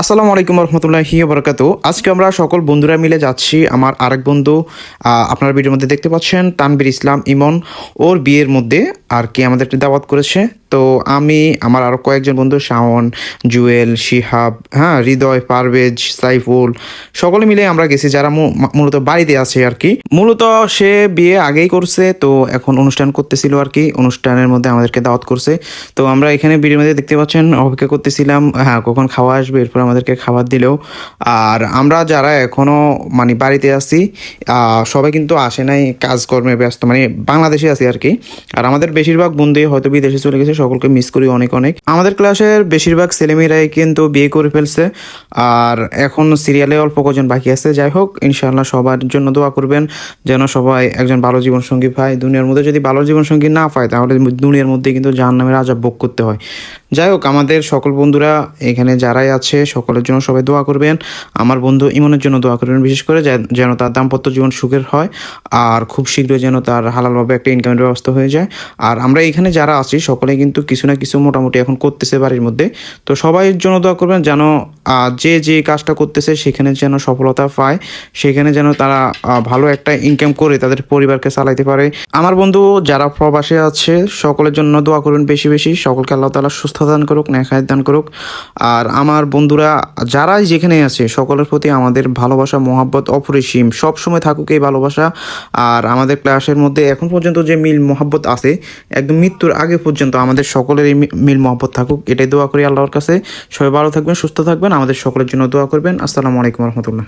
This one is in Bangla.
আসসালামু আলাইকুম রহমতুল্লাহি বারাকাতু। আজকে আমরা সকল বন্ধুরা মিলে যাচ্ছি। আমার আরেক বন্ধু আপনারা ভিডিওর মধ্যে দেখতে পাচ্ছেন, তানভীর ইসলাম ইমন, ওর বিয়ের মধ্যে আর কি আমাদেরকে দাওয়াত করেছে। তো আমি আমার আরও কয়েকজন বন্ধু শাওন, জুয়েল, শিহাব, হ্যাঁ, হৃদয়, পারভেজ, সাইফুল, সকলে মিলে আমরা গেছি, যারা মূলত বাড়িতে আছে আর কি। মূলত সে বিয়ে আগেই করছে, তো এখন অনুষ্ঠান করতেছিল আর কি। অনুষ্ঠানের মধ্যে আমাদেরকে দাওয়াত করছে। তো আমরা এখানে ভিডিওর মধ্যে দেখতে পাচ্ছেন অপেক্ষা করতেছিলাম, হ্যাঁ, কখন খাওয়া আসবে, এরপর আমাদেরকে খাবার দিলেও। আর আমরা যারা এখনও মানে বাড়িতে আছি, সবাই কিন্তু আসে নাই, কাজকর্মে ব্যস্ত, মানে বাংলাদেশে আছি আর কি। আর আমাদের বেশিরভাগ বন্ধু হয়তো বিদেশে চলে গেছে, সকলকে মিস করি অনেক অনেক। আমাদের ক্লাসের বেশিরভাগ ছেলেমেয়েরাই কিন্তু বিয়ে করে ফেলছে, আর এখন সিরিয়ালে অল্প কজন বাকি আছে। যাই হোক, ইনশাআল্লাহ সবার জন্য দোয়া করবেন যেন সবাই একজন ভালো জীবনসঙ্গী পায়। দুনিয়ার মধ্যে যদি ভালো জীবনসঙ্গী না পায়, তাহলে দুনিয়ার মধ্যে কিন্তু জাহান্নামের আযাব ভোগ করতে হয়। যাই হোক, আমাদের সকল বন্ধুরা এখানে যারাই আছে সকলের জন্য সবাই দোয়া করবেন। আমার বন্ধু ইমনের জন্য দোয়া করবেন, বিশেষ করে যেন তার দাম্পত্য জীবন সুখের হয়, আর খুব শীঘ্রই যেন তার হালালভাবে একটা ইনকামের ব্যবস্থা হয়ে যায়। আর আমরা এখানে যারা আছি সকলে কিন্তু কিছু না কিছু মোটামুটি এখন করতেছে বাড়ির মধ্যে। তো সবাই জন্য দোয়া করবেন যেন যে যে কাজটা করতেছে সেখানে যেন সফলতা পায়, সেখানে যেন তারা ভালো একটা ইনকাম করে তাদের পরিবারকে চালাইতে পারে। আমার বন্ধু যারা প্রবাসে আছে সকলের জন্য দোয়া করবেন বেশি বেশি। সকলকে আল্লাহ তাআলা সুস্থ দান করুক, নেক হায়াত দান করুক। আর আমার বন্ধুরা যারাই যেখানে আছে সকলের প্রতি আমাদের ভালোবাসা, মহাব্বত অপরিসীম, সবসময় থাকুক এই ভালোবাসা। আর আমাদের ক্লাসের মধ্যে এখন পর্যন্ত যে মিল মহাব্বত আছে, একদম মৃত্যুর আগে পর্যন্ত আমাদের সকলের এই মিল মহাব্বত থাকুক, এটাই দোয়া করি আল্লাহর কাছে। সবাই ভালো থাকবেন, সুস্থ থাকবেন, আমাদের সকলের জন্য দোয়া করবেন। আসসালামু আলাইকুম রহমতুল্লাহ।